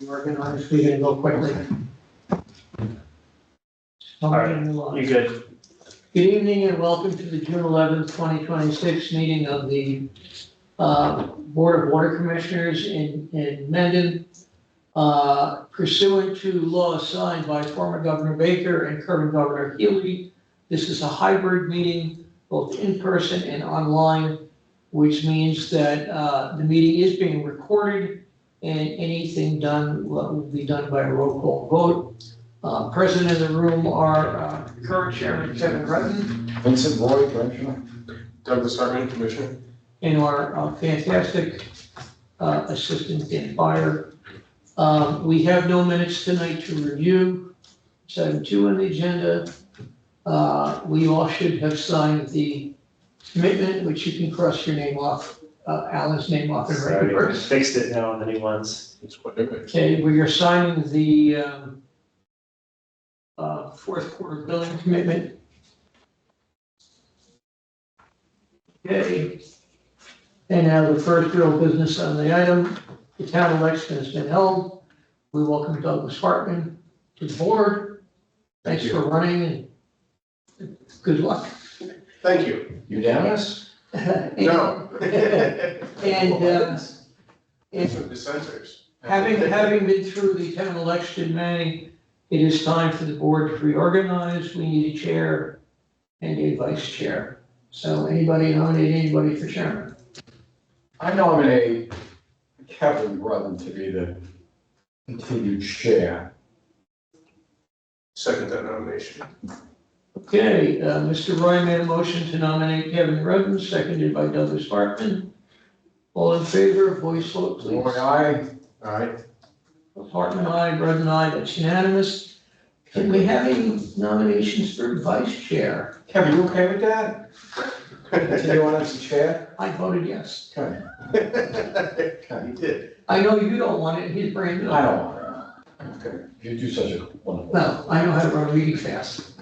Organized, we're gonna go quickly. All right, you good? Good evening and welcome to the June 11th, 2026 meeting of the Board of Water Commissioners in Mendon. Pursuant to law signed by former Governor Baker and current Governor Healy, this is a hybrid meeting, both in person and online, which means that the meeting is being recorded and anything done will be done by a roll call vote. Present in the room are current Chairman Kevin Rutten, Vincent Roy, Commissioner. Douglas Hartman, Commissioner. and our fantastic Assistant Dan Byer. We have no minutes tonight to review. It's item 2 on the agenda. We all should have signed the commitment, which you can cross your name off, Alan's name off and Sorry, reverse. fixed it now on the new ones. It's whatever. Okay, we are signing the fourth quarter billing commitment. Okay. And now the first real business on the item, the town election has been held. We welcome Douglas Hartman to the board. Thanks Thank for you. running and good luck. Thank you. Unanimous? No. And Some dissenters. having been through the town election in May, it is time for the board to reorganize. We need a chair and a vice chair. So anybody nominate anybody for chairman? I nominate Kevin Rutten to be the continued chair. Second that nomination. Okay, Mr. Roy made a motion to nominate Kevin Rudden, seconded by Douglas Hartman. All in favor, voice vote, Roy, please. aye. Aye. Hartman, aye, Rudden, aye, that's unanimous. Can we have any nominations for vice chair? Kevin, you okay with that? Continue on as the chair? I voted yes. Okay. You did. I know you don't want it, he's brand new. I don't want it. Okay. You do such a wonderful. No, I know how to run a meeting fast.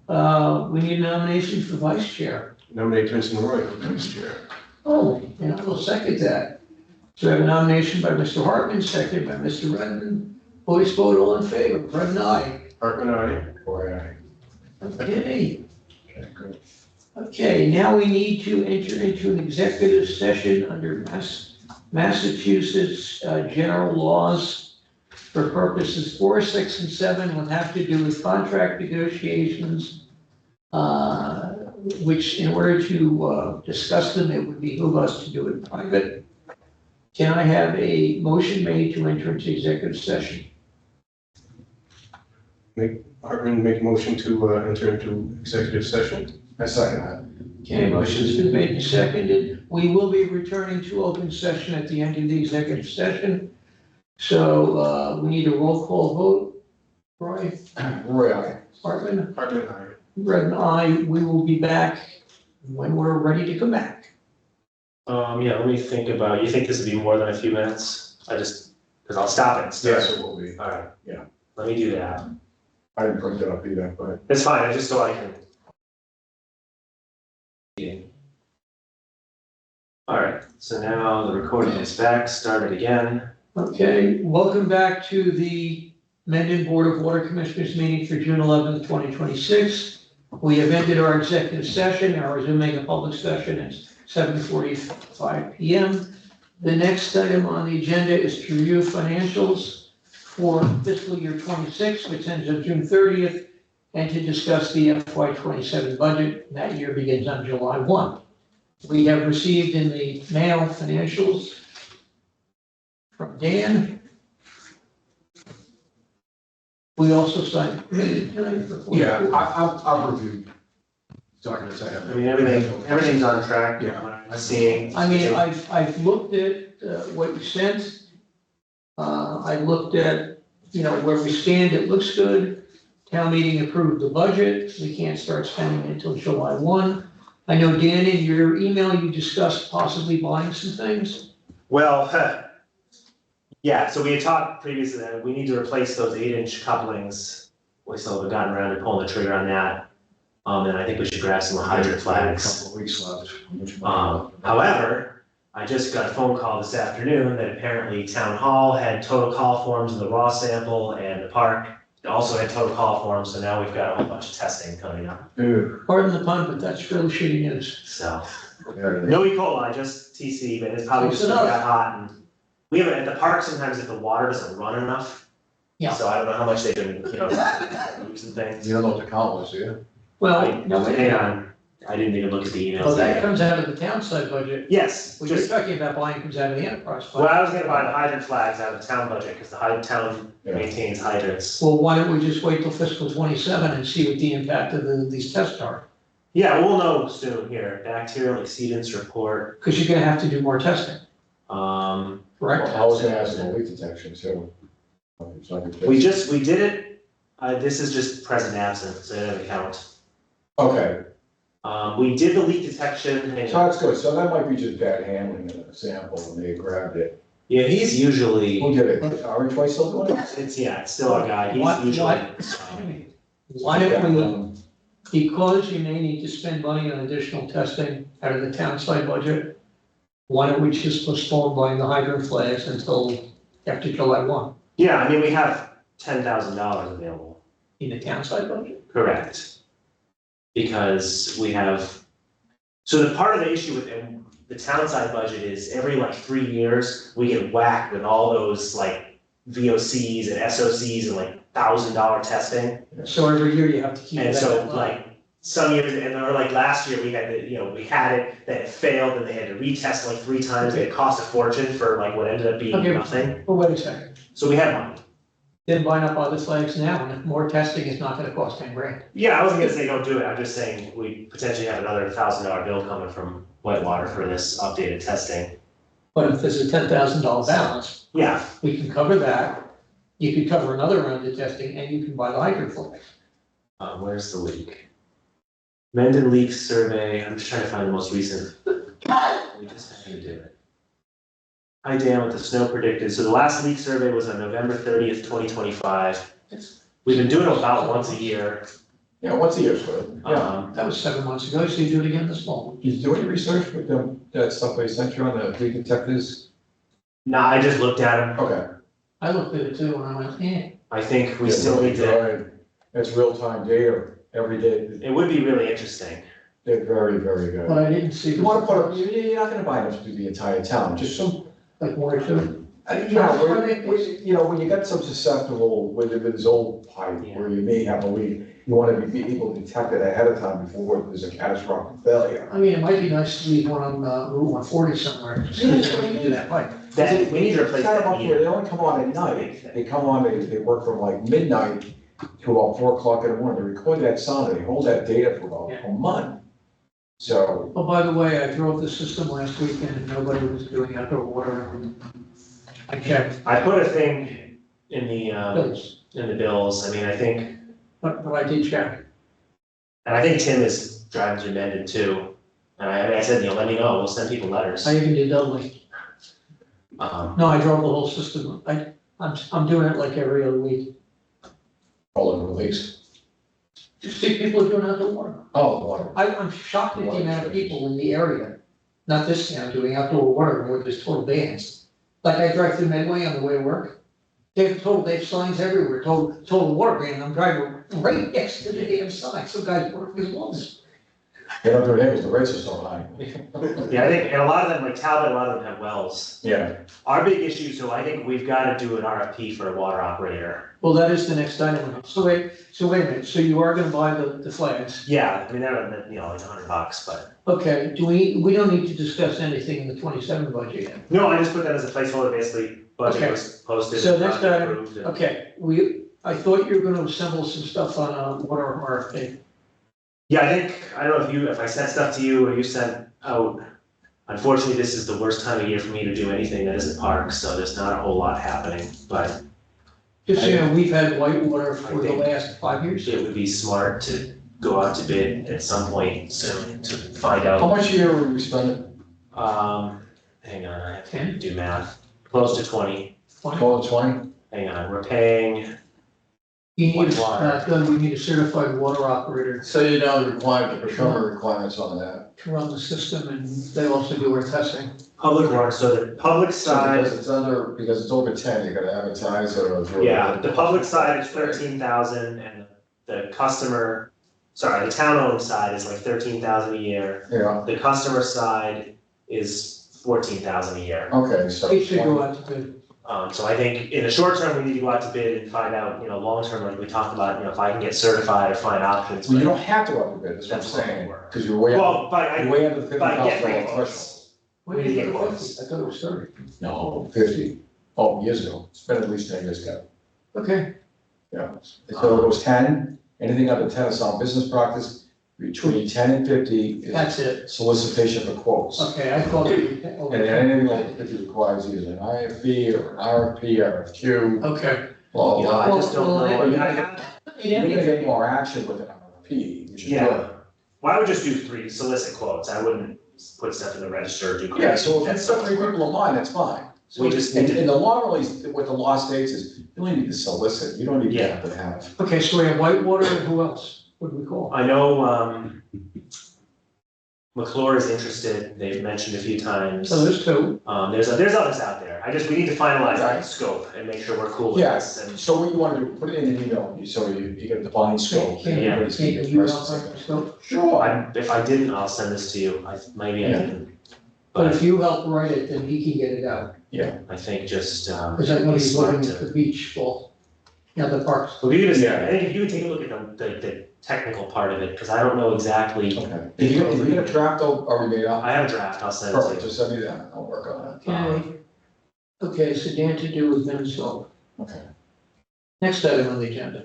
We need a nomination for vice chair. Nominate Vincent Roy for vice chair. Oh, and I will second that. So I have a nomination by Mr. Hartman, seconded by Mr. Rudden. Voice vote, all in favor, Rudden, aye. Hartman, aye. Roy, aye. Okay, Okay, good. okay, now we need to enter into an executive session under Massachusetts general laws for purposes 4, 6, and 7 would have to do with contract negotiations, which in order to discuss them, it would behoove us to do it in private. Can I have a motion made to enter into executive session? Hartman make motion to enter into executive session. I second that. Okay, motion's been made and seconded. We will be returning to open session at the end of the executive session. So we need a roll call vote. Roy, Roy, aye. Hartman, Hartman, aye. Red and I, we will be back when we're ready to come back. Yeah, let me think about, you think this would be more than a few minutes? Because I'll stop it. Yes, it will be. All right. Yeah. Let me do that. I didn't print it up either, but. It's fine, I just so I can. All right, so now the recording is back, started again. Okay, welcome back to the Mendon Board of Water Commissioners meeting for June 11th, 2026. We have ended our executive session and are resuming a public session at 7:45 p.m. The next item on the agenda is to review financials for fiscal year 26, which ends on June 30th, and to discuss the FY27 budget. That year begins on July 1. We have received in the mail financials from Dan. We also signed. Yeah, I've reviewed documents I have. I mean, everything's on track. Yeah. I'm seeing. I mean, I've looked at what you sent. I looked at, where we stand, it looks good. Town meeting approved the budget. We can't start spending until July 1. I know, Dan, in your email, you discussed possibly buying some things. Well, yeah, so we had talked previously that we need to replace those 8-inch couplings. We still haven't gotten around to pulling the trigger on that. And I think we should grab some hydrant A flags. couple of weeks left. However, I just got a phone call this afternoon that apparently town hall had total call forms in the raw sample and the park also had total call forms, so now we've got a whole bunch of testing coming up, Pardon the pun, but that's really shitty news. so. No E. coli, just TC, but it's probably just Close got enough. hot and we have, at the park, sometimes if the water doesn't run enough. Yeah. So I don't know how much they've been, losing things. You don't know what the count was, do you? Well, no, wait a Hang minute. on, I didn't even look at the Well, emails that yet. comes out of the town side budget. Yes, What you're just, talking about buying comes out of the enterprise well, fund. I was gonna buy the hydrant flags out of the town budget, cause the town Yeah. maintains hydrants. Well, why don't we just wait till fiscal 27 and see what the impact of these tests are? Yeah, we'll know soon here, bacterial exceedance report, Because you're gonna have to do more testing, correct? I was gonna ask about leak detection, so. It's not your we case. did it, this is just present absent, so it doesn't count. Okay, We did the leak detection, and, so that's good, so that might be just bad handling of the sample when they grabbed it. yeah, he's usually, Who did it? Orange Way still doing it? it's still our guy, What- he's usually. Why don't we, because you may need to spend money on additional testing out of the town side budget, why don't we just postpone buying the hydrant flags until after July 1 Yeah, I mean, we have $10,000 available, in the town side budget? correct? Because we have, so the part of the issue with the town side budget is every like 3 years, we get whacked with all those like VOCs and SOCs and like $1,000 testing. So every year you have to keep it And at so that level. like some years, or like last year, we had, we had it, then it failed, and they had to retest like 3 times, and it cost a fortune for like what ended up being Okay. nothing. But wait a second, So we had money. then buying up other flags now, and if more testing is not gonna cost 10 grand. Yeah, I wasn't gonna say don't do it, I'm just saying we potentially have another $1,000 bill coming from Whitewater for this updated testing. But if there's a $10,000 balance, Yeah, we can cover that, you can cover another round of testing, and you can buy the hydrant flags. where's the leak? Mendon leak survey, I'm just trying to find the most recent. We just had to do it. Hi Dan, with the snow predicted, so the last leak survey was on November 30th, 2025. We've been doing it about once a year. Yeah, once a year's good, yeah. That was 7 months ago, so you do it again this fall. Did you do any research with them, that stuff they sent you on the leak detectors? Nah, I just looked at them, Okay. I looked at it too, and I went, I think we Yeah, still really need to, dry. It's real-time data every day. it would be really interesting. They're very, very good. but I didn't see. You wanna put up, you're not gonna buy enough to do the entire town, just some, Like more to you know, when you got some susceptible, where there's old pipe, where you may have a leak, you wanna be able to detect it ahead of time before there's a catastrophic failure. I mean, it might be nice to leave one on Route 140 somewhere, just so you can do that pipe. That, we need to replace Set 'em that up where meter. they only come on at night, they come on, they work from like midnight to about 4 o'clock in the morning, they record that sound, and they hold that data for about a month. So, Oh, by the way, I drove the system last weekend and nobody was doing outdoor water. I checked I put a thing in the bills, bills, I mean, I think, but I did check. and I think Tim is driving through Mendon too. And I said, let me know, we'll send people letters. I even did Dudley. No, I drove the whole system. I'm doing it like every other week. all in release. Just see people are doing outdoor water. Oh, water. I'm shocked at the amount of people in the area, not this town, doing outdoor water where there's total bans. Like I drive through Medway on the way to work, they have signs everywhere, total water ban, and I'm driving right next to the damn sign, some guys work as well as. They don't do it here because the rates are so high. Yeah, I think, and a lot of them, like Talbot, a lot of them have wells. Yeah. Our big issue, so I think we've gotta do an RFP for a water operator. Well, that is the next item. So wait a minute, so you are gonna buy the flags? Yeah, I mean, they're, like $100, but. Okay, we don't need to discuss anything in the 27 budget yet. No, I just put that as a placeholder, basically, budget Okay. was posted. So and next project item, approved, and- Okay, I thought you were gonna assemble some stuff on water RFP. Yeah, I don't know if I sent stuff to you or you sent out. Unfortunately, this is the worst time of year for me to do anything that isn't parks, so there's not a whole lot happening, but Just so you know, we've had whitewater for I the think- last 5 years. it would be smart to go out to bid at some point soon to find out. How much a year were we spending? Hang on, I have to do math, close to 20. 12 to 20? Hang on, we're paying You need, Like water. Doug, we need a certified water operator So you don't require the procurement requirements on that. to run the system, and they also do our testing. Public water, so the public So side, because it's over 10, you gotta advertise or. yeah, the public side is 13,000 and the customer, sorry, the town-owned side is like 13,000 a year. Yeah, The customer side is 14,000 a year. okay, so. It should go out to bid. So I think in the short term, we need to go out to bid and find out, long term, like we talked about, if I can get certified or find options. Well, you but- don't have to go up to bid, that's what I'm That's what saying, we were. because you're way, Well, you're way under the by getting $50,000 quotes. threshold. When We did need you to get get the quotes. 50? I thought it was 30. No, 50. Oh, years ago, it's been at least 10 years ago. Okay, Yeah, so it goes 10, anything under 10 is on business practice, between 10 and 50 is that's it. solicitation for quotes. Okay, I thought it was. And anything over 50 requires either an IFP or an RFP, RFQ, Okay. blah, blah, I blah. just don't Well, know. well, You I- gotta- You're gonna get more action with an RFP, which is Yeah. good. Well, I would just do 3 solicit quotes. I wouldn't put stuff in the register or do. Yeah, so if That's it's got 3 people in line, that's fine. We just need to. And the law really, what the law states is, you only need to solicit, you don't need to Yeah. have to have. Okay, so we have Whitewater, and who else would we call? I know, McClure is interested. They've mentioned a few times. So there's two. There's others out there. We need to finalize Right. that scope and make sure we're cool with Yes, this. And so what you wanna do, put it in an email, so you get a defined scope. Can Yeah. everybody's gonna can get you presses help in us it. go? Sure. if I didn't, I'll send this to you. Maybe I Yeah. didn't. But But if you help write it, then he can get it out, I think just, because I know he's smart looking at the beach full. Yeah, the parks. Well, you just, Yeah. I think if you would take a look at the technical part of it, because I don't know exactly. Okay. If you get a draft already made up, I have a draft, I'll send it to perfect, you. just send me that, I'll work on Okay. Okay, so Dan to do with Minnesota. it. Okay. Next item on the agenda.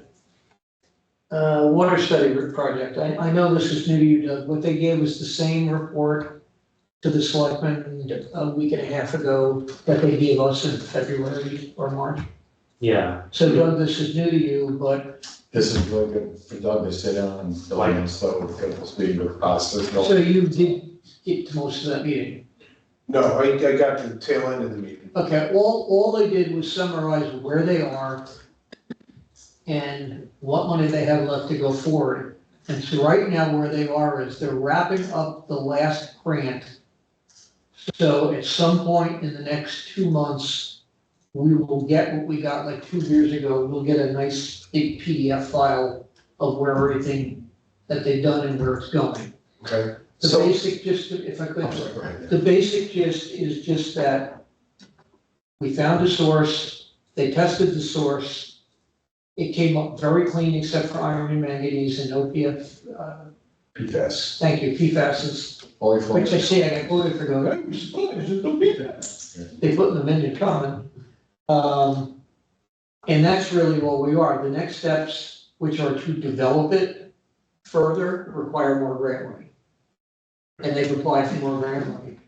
Water study project. I know this is new to you, Doug. What they gave us the same report to the selectmen a week and a half ago that they gave us in February or March. Yeah, So Doug, this is new to you, but, This is really good for Doug to sit down and fill in, so get up to speed with us, there's no. so you did get to most of that meeting. No, I got to the tail end of the meeting. Okay, all they did was summarize where they are and what money they have left to go forward. And so right now where they are is they're wrapping up the last grant. So at some point in the next 2 months, we will get what we got like 2 years ago. We'll get a nice big PDF file of where everything that they've done and where it's going. Okay. The So- basic, just if I could. I'm sorry, go ahead. The basic gist is just that we found a source, they tested the source. It came up very clean except for iron and manganese and OPF, PFAS, thank you, PFASs, only for. which I say I got quoted for going, they put in the amended comment. And that's really what we are. The next steps, which are to develop it further, require more grant money. And they've applied for more grant money.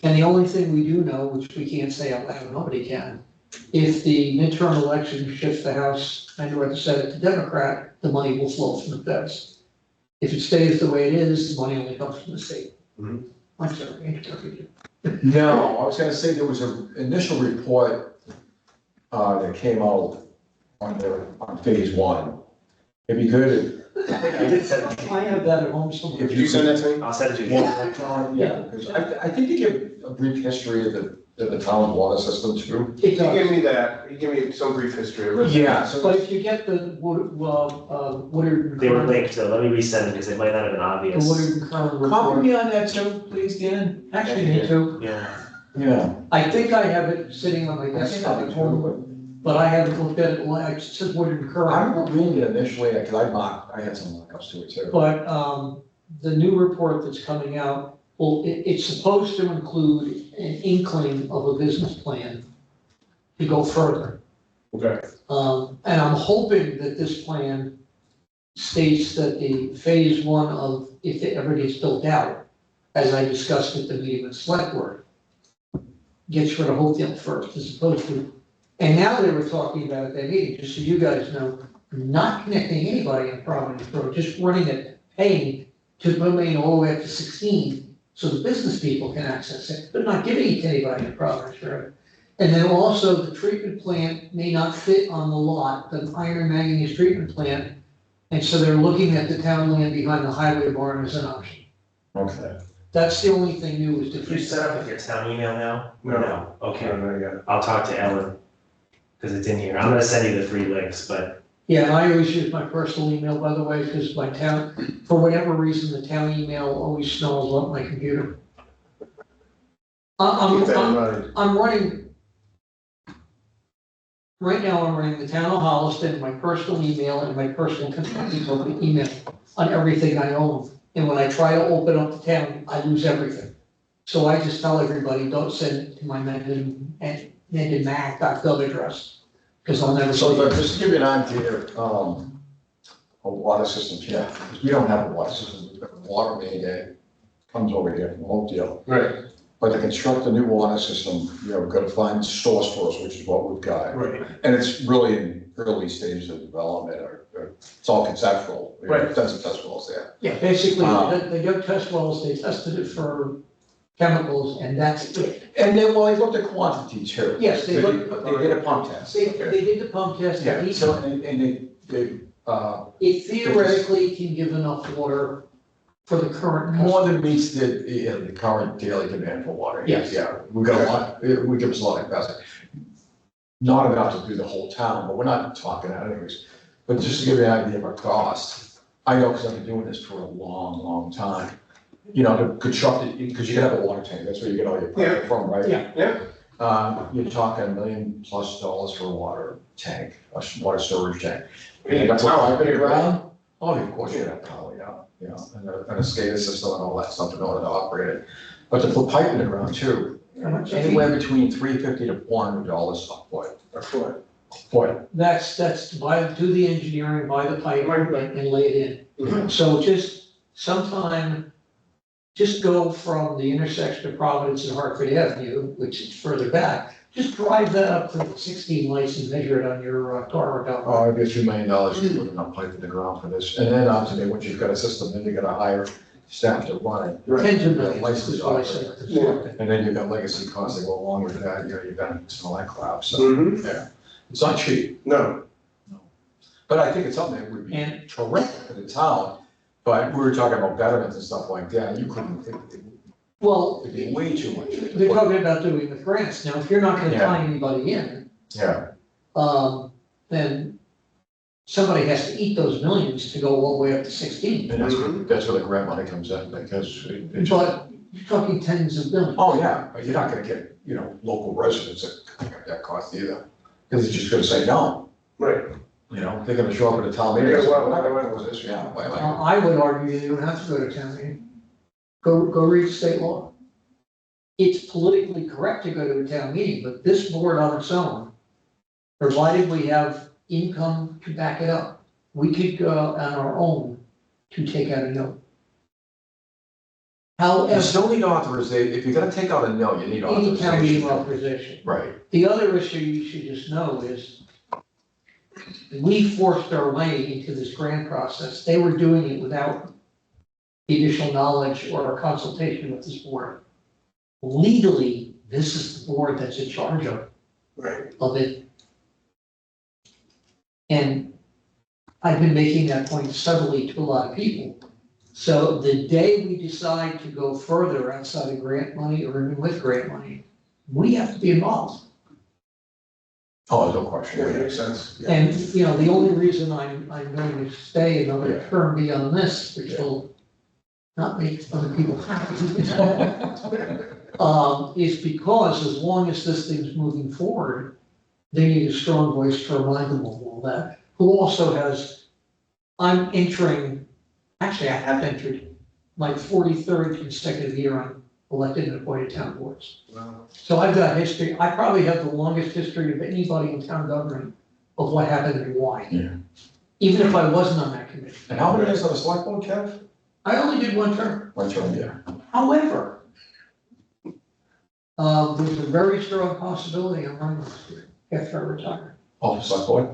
And the only thing we do know, which we can't say out loud, nobody can, if the midterm election shifts the House and or the Senate to Democrat, the money will flow from the feds. If it stays the way it is, the money only comes from the state. Mhm. I'm sorry, I interrupted you. No, I was gonna say there was an initial report, that came out on phase 1. It'd be good I did send it to you. I have that at home somewhere. if Did you send that to me? I'll send it to you. Yeah, because I think you give a brief history of the town's water system too. It He does. gave me that, he gave me some brief history of it. Yeah, so But if you get the Woodard. They were linked, though. Let me resend it because it might not have been The obvious. Woodard and Curran copy report. me on that too, please, Dan. Actually, me too. Yeah. Yeah. I think I have it sitting on my I think desktop I at do home, too, but I haven't looked at it, it says Woodard and but Curran. I remember reading it initially, because I had some markups to it too. But, the new report that's coming out, well, it's supposed to include an inkling of a business plan to go further. Okay. And I'm hoping that this plan states that the phase 1 of, if it ever gets built out, as I discussed at the meeting with select board, gets rid of Hopefield first, as opposed to, and now they were talking about at that meeting, just so you guys know, not connecting anybody on Providence Road, just running it, paying to remain all the way up to 16, so the business people can access it, but not giving it to anybody on Providence Road. And then also the treatment plant may not fit on the lot, the iron manganese treatment plant. And so they're looking at the town land behind the highway barn as an option. Okay. That's the only thing new is Did you set up with your town email now? No. Okay, Yeah. I'll talk to Ellen, because it's in here. I'm gonna send you the 3 links, but Yeah, and I always use my personal email, by the way, because my town, for whatever reason, the town email always smells up my computer. Keep that in mind. I'm running, right now I'm running the town of Holliston, my personal email and my personal company email on everything I own. And when I try to open up the town, I lose everything. So I just tell everybody, don't send it to my mendonma.gov address, because I'll never. So just to give you an idea, of water systems, yeah, because we don't have a water system, we've got a water main that comes over here from Oakdale. Right, But to construct a new water system, you know, we've got to find source for us, which is what we've got. right. And it's really in early stages of development, or it's all conceptual. Right. That's a test wells there. Yeah, basically, the young test wells, they tested it for chemicals and that's it. And then, well, they looked at quantity too. Yes, they looked- They did a pump test. They did the pump test, Yeah, and so, and they, it theoretically can give enough water for the current. more than meets the current daily demand for water. Yes. Yeah, we've got a lot, it would give us a lot of capacity. Not enough to do the whole town, but we're not talking that anyways. But just to give you an idea of our cost, I know because I've been doing this for a long, long time. You know, to construct it, because you can have a water tank, that's where you get all your pressure from, right? Yeah. Yeah. You're talking $1 million+ for a water tank, a water storage tank. Yeah, You got power, power in the yeah. ground? Oh, of course you have power, yeah, and a SCADA system and all that stuff in order to operate it. But to put pipe in the ground too, anywhere between $350 to $400 a foot. That's what. Foot. That's do the engineering, buy the pipe Right. and lay it in. Mhm. So just go from the intersection of Providence and Hartford Avenue, which is further back, just drive that up to the 16 lights and measure it on your car or Oh, it'd be $2 million to put enough pipe in the ground for this. And then obviously, once you've got a system, then you gotta hire staff to run it. Tens of Yeah, millions, license is what I operator. said. And then you've got legacy costs that go along with that, you know, you've got some of that crap, so, Mhm. yeah. It's not cheap, No, but I think it's something that would be And- terrific for the town. But we were talking about betterments and stuff like that, you couldn't, Well, it'd be way too much. they're talking about doing the grants. Now, if you're not gonna Yeah. tie anybody in, Yeah, then somebody has to eat those millions to go all the way up to 16. and that's where the grant money comes in, because it's. But you're talking tens of billions. Oh, yeah, but you're not gonna get, you know, local residents that cost either, because they're just gonna say no, right. you know, they're gonna show up at a town meeting. Yeah, well, "We're not gonna do this," yeah, why, like, I would argue you don't have to go to town meeting. Go read state law. It's politically correct to go to a town meeting, but this board on its own, provided we have income to back it up, we could go on our own to take out a note. You However, still need authorization, if you're gonna take out a no, you need any town meeting authorization. authorization. Right, The other issue you should just know is we forced our way into this grant process. They were doing it without the additional knowledge or consultation with this board. Legally, this is the board that's in charge Right. of it. And I've been making that point subtly to a lot of people. So the day we decide to go further outside of grant money or even with grant money, we have to be involved. oh, no question. Yeah, makes sense. Yeah. And, you know, the only reason I'm going to stay another Yeah. term beyond this, which will not make other people happy, is because as long as this thing's moving forward, they need a strong voice to remind them of all that. Who also I'm entering, actually I have entered my 43rd consecutive year on elected and appointed town boards. Wow. So I've got history, I probably have the longest history of anybody in town government of what happened and why. Yeah. Even if I wasn't on that committee. And how many years on the select board, Kev? I only did one term. One term, yeah. However, there's a very strong possibility I'm running this year after I retire. Oh, the select board?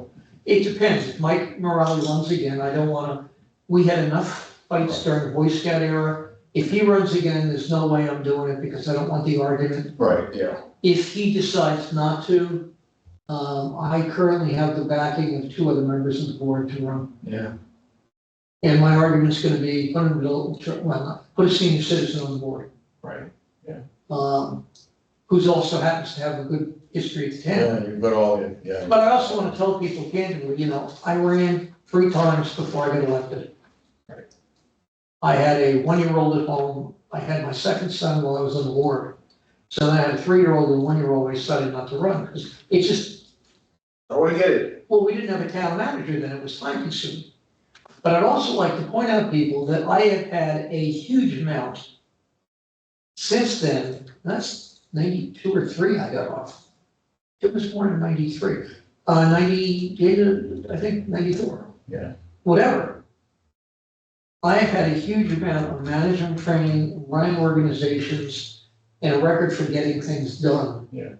It depends. If Mike Morale runs again, I don't wanna, we had enough fights during the Boy Scout era. If he runs again, there's no way I'm doing it because I don't want the argument. Right, yeah. if he decides not to, I currently have the backing of two other members of the board to run. Yeah. And my argument's gonna be, put a senior citizen on the board. Right. Who's also happens to have a good history at the town. Yeah, you've got all the, yeah. But I also want to tell people candidly, I ran 3 times before I got elected. Right. I had a 1-year-old at home. I had my second son while I was on the ward. So then I had a 3-year-old and 1-year-old. I decided not to run because it's just, I want to get it. well, we didn't have a town manager then. It was time consuming. But I'd also like to point out, people, that I have had a huge amount since then. That's 92 or 3 I got off. It was born in 93, 90, I think 94. Yeah. Whatever. I have had a huge amount of management training, running organizations, and a record for getting things done. Yeah.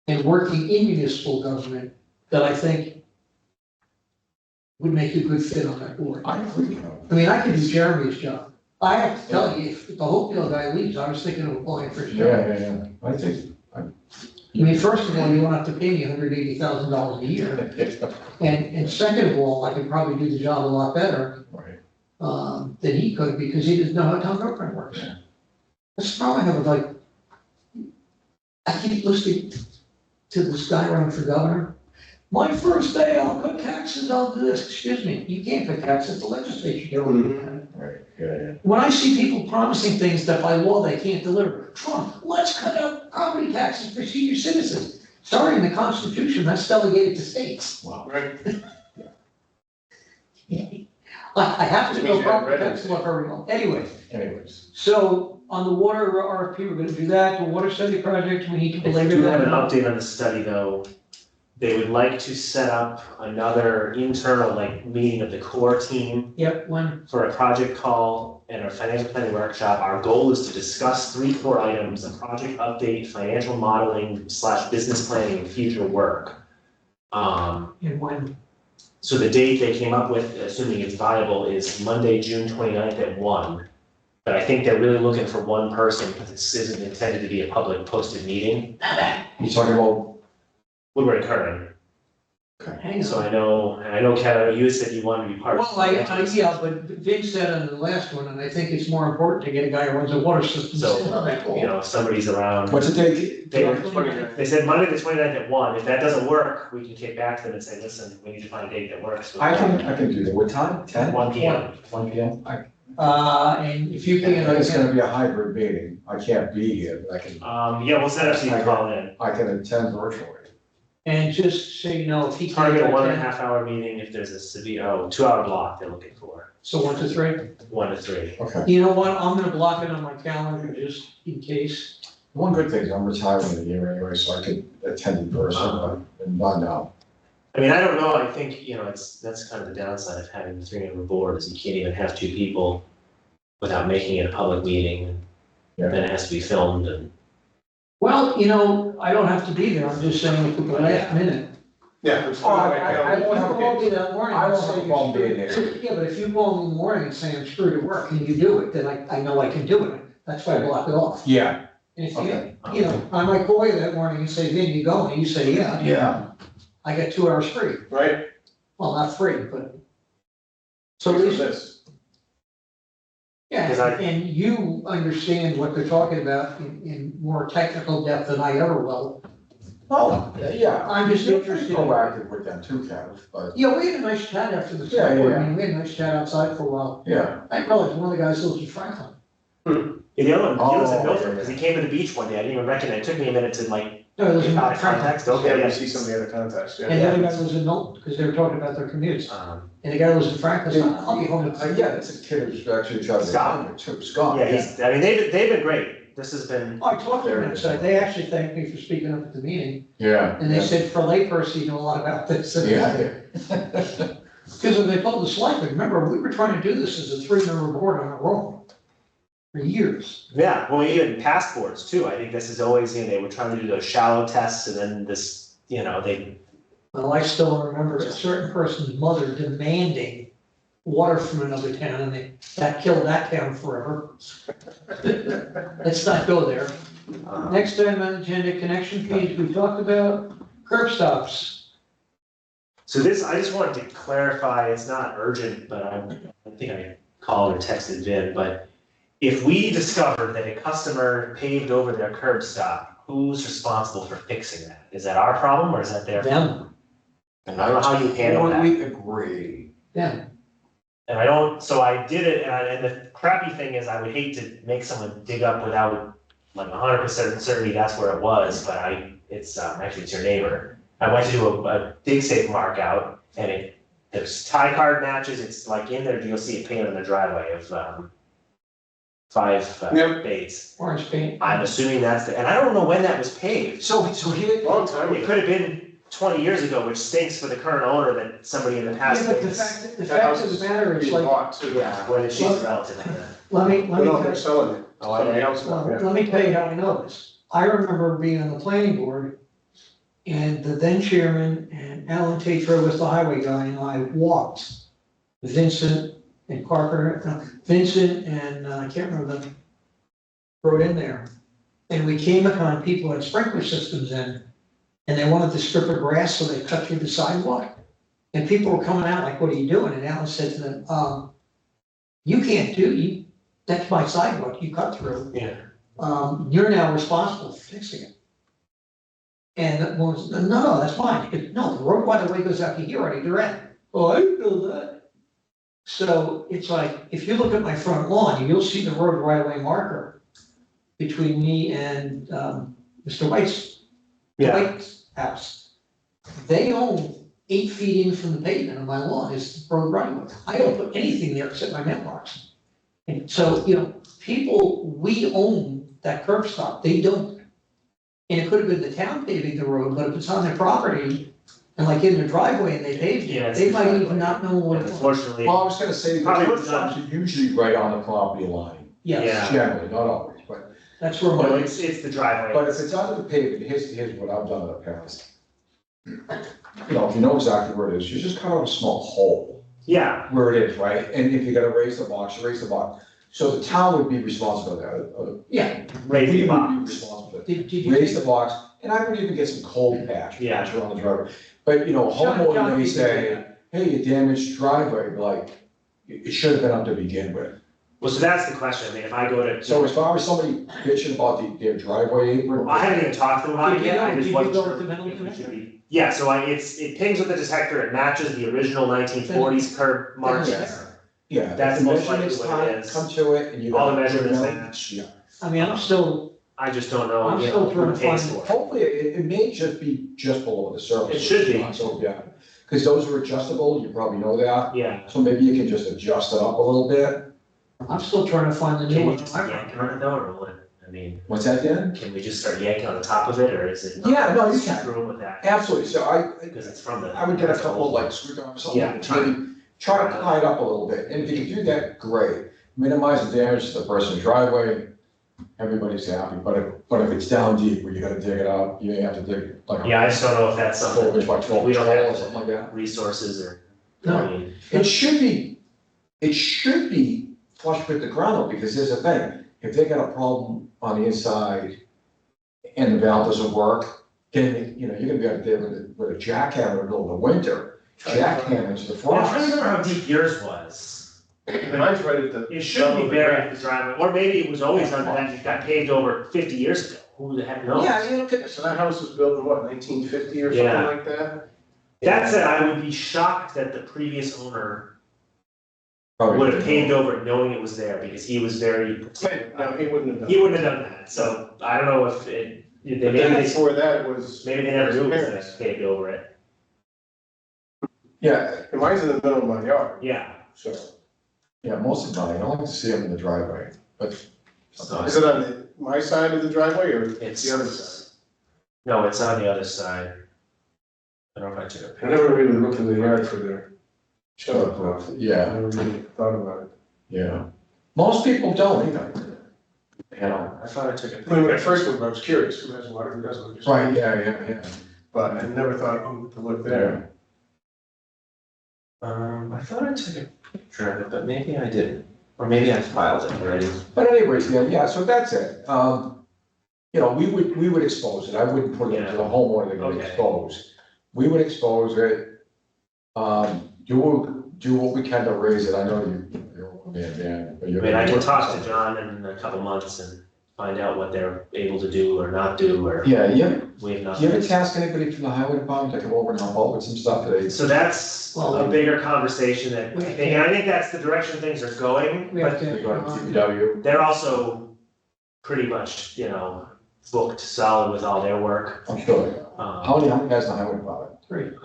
And working in municipal government that I think would make a good fit on that board. I agree. I mean, I could do Jeremy's job. I have to tell you, if the Hopedale guy leaves, I was thinking of applying for his job. Yeah. I think. I mean, first of all, you won't have to pay me $180,000 a year. And second of all, I could probably do the job a lot better Right. than he could because he didn't know how town government works. Yeah. That's the problem I have with I keep listening to this guy running for governor. My first day, I'll cut taxes, I'll do this. Excuse me, you can't cut taxes, the legislature can. Right, yeah. When I see people promising things that by law they can't deliver, Trump, let's cut out property taxes for senior citizens. Sorry, in the Constitution, that's delegated to states. Wow. Right. I have to Which go means you haven't property read it. tax law very well. Anyway, Anyways. so on the water RFP, we're gonna do that. The water study project, we need to I belabor do have that. an update on the study, though. They would like to set up another internal, meeting of the core team Yep, when, for a project call and a financial planning workshop. Our goal is to discuss 3 core items: a project update, financial modeling / business planning, and future work. and when, So the date they came up with, assuming it's viable, is Monday, June 29th at 1. But I think they're really looking for one person because this isn't intended to be a public posted meeting. You talking about, Woodward and Curran. hang So on. I know, Kevin, you said you wanted to be part of. Well, yeah, but Vince said on the last one, and I think it's more important to get a guy who runs a water system. So, if somebody's around. what's the date? They said Monday the 29th at 1. If that doesn't work, we can kick back to them and say, listen, we need to find a date that works. I can do that. What time? 10? 1 p.m. 1 p.m. And if you can, It's gonna be a hybrid meeting. I can't be here, but Yeah, we'll set up so you can call in. I can attend virtually. and just so you know, if he can't. Target a attend- 1.5 hour meeting if there's a severe, 2-hour block they're looking for. So 1 to 3. 1 to 3. Okay. You know what, I'm gonna block it on my calendar just in case. One good thing is I'm retiring in a year anyway, so I could attend in person, but not now. I mean, I don't know, I think, that's kind of the downside of having the 3-member board is you can't even have 2 people without making it a public meeting, and Yeah. then it has to be filmed and. Well, I don't have to be there, I'm just saying, if we go last minute. Yeah. Oh, I won't have If you call me that morning. I and won't say have a you're problem screwed- being there. Yeah, but if you call me in the morning and say I'm screwed at work, and you do it, then I know I can do it, that's why I block it off. Yeah. And if Okay. I might call you that morning and say, Vin, you going? And you say, yeah. Yeah. I got 2 hours free. Right? Well, not free, but. So at For least, this. Because yeah, I- and you understand what they're talking about in more technical depth than I ever will. Oh, yeah. I'm just You're pretty interested. proactive with them too, Kev, but, Yeah, we had a nice chat after the Yeah, select board yeah. meeting. We had a nice chat outside for a while. yeah. I realized one of the guys lives in Franklin. Yeah, the other one, he lives in Oh, Milford, yeah. because he came to the beach one day, I didn't even recognize, it took me a minute to No, he lives in get out of Franklin. context, Yeah, okay, we yeah. see some of the other contacts, yeah. And the other guy lives in Milton, because they were talking about their commutes. And the guy lives in Franklin, so I'll be home. Yeah, that's a kid who's actually trying to. Scott. Scott, Yeah, they've been great, this has been, I talked to them outside. They actually thanked me for speaking up at the meeting. Yeah. And they said, for a layperson, you know a lot about this. Yeah. Because they told the selectmen, remember, we were trying to do this as a 3-member board on our own for years. yeah, well, even passports too, I think this is always, they were trying to do those shallow tests, and then this, they, Well, I still remember a certain person's mother demanding water from another town, and that killed that town forever. Let's not go there. Next item on the agenda, connection fees, we talked about curb stops. So this, I just wanted to clarify, it's not urgent, but I think I called or texted Vin, but if we discovered that a customer paved over their curb stop, who's responsible for fixing that? Is that our problem or is that their? Them, And I don't know how you handle that. Totally agree. them. And I don't, so I did it, and the crappy thing is I would hate to make someone dig up without like 100% certainty that's where it was, but it's actually it's your neighbor. I went to do a dig safe mark out, and there's tie card matches, it's like in there, you'll see it painted in the driveway of 5 Yep. baits. Orange paint. I'm assuming that's and I don't know when that was paved. So here, Long time It ago. could have been 20 years ago, which stinks for the current owner that somebody in the past. Yeah, but the was- fact of the matter is Being like, bought too. Yeah, well, she's a relative of that. let me But no, tell they're you. selling it. Oh, I- Somebody else. Well, Yeah. let me tell you how I know this. I remember being on the planning board, and the then chairman and Alan Tatro was the highway guy, and I walked Vincent and Carpenter, no, Vincent and, I can't remember the road in there. And we came upon people who had sprinkler systems in, and they wanted to strip of grass, so they cut through the sidewalk. And people were coming out like, what are you doing? And Alan said to them, you can't that's my sidewalk, you cut through. Yeah. You're now responsible for fixing it. And it was, no, that's mine. No, the road right away goes out to here on either end. Oh, I didn't know that. So it's like, if you look at my front lawn, you'll see the road right away marker between me and, Mr. White's house. They own 8 feet in from the pavement of my lawn is the road right away. I don't put anything there except my mailbox. And so, we own that curb stop, they don't. And it could have been the town paving the road, but if it's on their property and like in their driveway and they paved Yeah, it, it's they the might driveway. even not know what it was. Unfortunately, well, I was gonna say, the Probably curb was stops are usually right on the property line, Yes, Yeah. generally, not always, but. that's where no, my, it's the driveway. But if it's under the pavement, here's what I've done in the past. If you know exactly where it is, you just cut out a small hole Yeah, where it is, right? And if you're gonna raise the box, you raise the box. So the town would be responsible for that, yeah, raise we the would be box. responsible for that. did you? Raise the box, and I would even get some cold patch Yeah. around the driveway. But, a homeowner may say, hey, you damaged driveway, like, it should have been up to begin with. Well, so that's the question. I mean, if I go to, So as far as somebody bitching about their driveway apron. I haven't even talked to them about it Did you yet. I go- just did you wasn't go sure with the metal if we detector? should be. Yeah, so it pings with the detector. It matches the original 1940s curb marks. Yeah. Yeah. That's the most likely measurements what it is. Come to it and you. All the gotta measurements put it match. Yeah. I mean, I'm still, I just don't know. I'm you still know, trying who to pays find- for it. Hopefully, it may just be just below the surface. It should be. So, yeah, because those are adjustable, you probably know that. Yeah. So maybe you can just adjust it up a little bit. I'm still trying to find the new Can we one. just yank on it though, or what? I mean, What's that, Dan? can we just start yanking on the top of it, or is it? Yeah, no, you can. Screw with that, Absolutely, so because it's from the. I would get a couple of like screwdrivers or something, Yeah, maybe try to tie it up a little bit, and if you can do that, great. Minimize the damage to the person's driveway, everybody's happy, but if it's down deep where you gotta dig it out, you may have to dig like. Yeah, I just don't know if that's a something 12 inch by 12 we don't hole or have something like that. resources or, No. I mean, It should be flush with the ground though, because here's the thing, if they got a problem on the inside and the valve doesn't work, then, you're gonna be out there with a jackhammer in the middle of the winter, jackhammers the I'm frost. trying to remember how deep yours was. Mine's right at the. It shouldn't be buried at the driveway, or maybe it was always under that, it got paved over 50 years ago, who the heck knows? Yeah, look at, So that house was built in what, 1950 or Yeah. something like that? That said, I would be shocked that the previous owner probably. would have paved over it knowing it was there, because he was very particular. No, he wouldn't have done. He wouldn't have done that, so I don't know if it, But then before that, it was. maybe they never knew it was there, Parents. paved over it, Yeah, And mine's in the middle of my yard, yeah. so. yeah, most of the time, I don't like to see them in the driveway, but. So Is it on my side of the driveway or It's- the other side? No, it's on the other side. I don't know if I took a I picture. never really looked in the yard for their shut off. I Yeah, never really thought about it. yeah. Most people don't either. I thought I took a I mean, picture. at first, I was curious, who has water, who doesn't. Just- Right, yeah. But I never thought, to look there. I thought I took a picture of it, but maybe I didn't, or maybe I filed it already. But anyways, yeah, so that's it. we would expose it, I wouldn't put it into the homeowner, they're gonna Okay. expose. We would expose it, do what we can to raise it, I know you're, man, but I you're. mean, I can talk to John in a couple months and find out what they're able to do or not do, or Yeah, we have do you ever nothing. task anybody from the highway department to come over and help out with some stuff today? So that's Well, a bigger conversation that, we- I think that's the direction things are going, We have but to, They go to TPW, they're also pretty much, booked solid with all their work. I'm sure. How many guys in the highway department?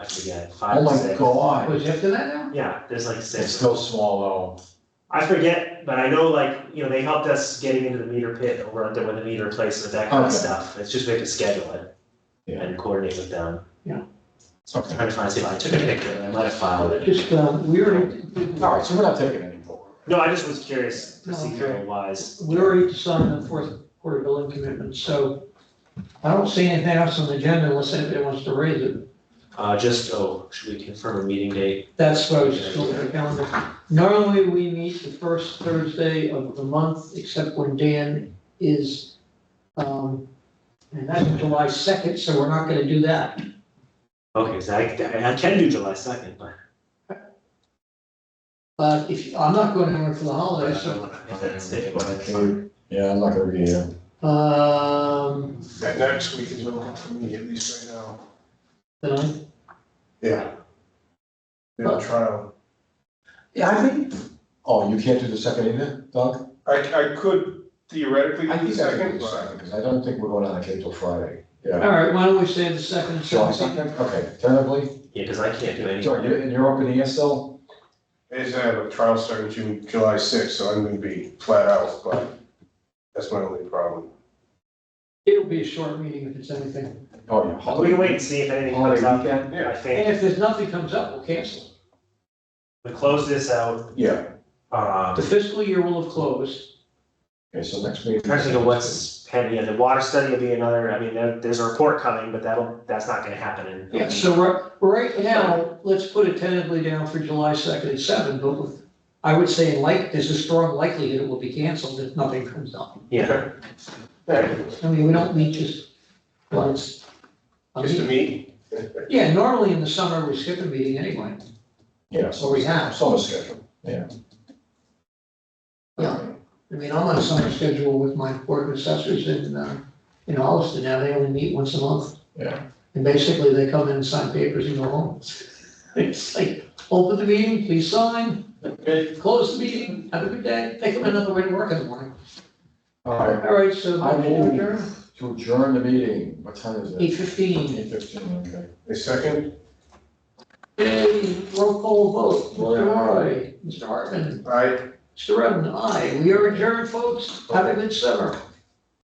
I forget, 5 Oh to my 6. God, was after that now? Yeah, there's like 6. it's still small though. I forget, but I know they helped us getting into the meter pit over under with the meter replacement, that kind of Okay. stuff. It's just we have to schedule it Yeah. and coordinate with them. Okay. Trying to find, see if I took a picture, I might have filed it. Just, we already, All right, so we're not taking any more. No, I just was curious, No, okay. procedural wise. we already signed the fourth quarter billing commitment, so I don't see anything else on the agenda unless anybody wants to raise it. Should we confirm a meeting date? That's what I was just looking at the calendar. Normally, we meet the first Thursday of the month, except when Dan is, and that's July 2nd, so we're not gonna do that. Okay, so I can do July 2nd, but. But I'm not going anywhere for the holidays, so, If that's it. Yeah, I'm not gonna be here. That next week is no for me, at least right now. then Yeah. Yeah, trial. Yeah, I think, oh, you can't do the second either, Doug? I could theoretically I do the think I can second, do the but second, because I don't think we're going on the till Friday. all Yeah. right, why don't we say the second, July 17th? second, okay, tentatively, Yeah, because I can't do any. so you're up in the air still? I have a trial starting July 6th, so I'm gonna be flat out, but that's my only problem. It'll be a short meeting if it's anything. Oh, yeah. We can wait and see if anything Holiday comes up. weekend? I And think if there's nothing comes up, we'll cancel. we close this out. Yeah, The fiscal year will have closed. okay, so next meeting. Trying to think of what's pending. Yeah, the water study will be another. I mean, there's a report coming, but that's not going to happen in. Yeah, so right now, let's put it tentatively down for July 2nd at 7, but I would say there's a strong likelihood it will be canceled if nothing comes up. Yeah. I mean, we don't meet just once. Just to meet? Yeah, normally in the summer, we skip a meeting anyway. Yeah, So we have. summer schedule, yeah. Yeah. I mean, I'm on a summer schedule with my board of assessors in Holliston now, they only meet once a month. Yeah. And basically, they come in and sign papers and go home. It's like, open the meeting, please sign, close the meeting, have a good day, take them another way to work in the morning. All right, All right, so I motion move adjourned, to adjourn the meeting, what time is it? 8:15. 8:15, okay. A second? Yay, roll call vote, Roy, Mr. aye. Roy, Mr. Hartman, Aye. Mr. Redmond, aye. We are adjourned, folks, have a good summer.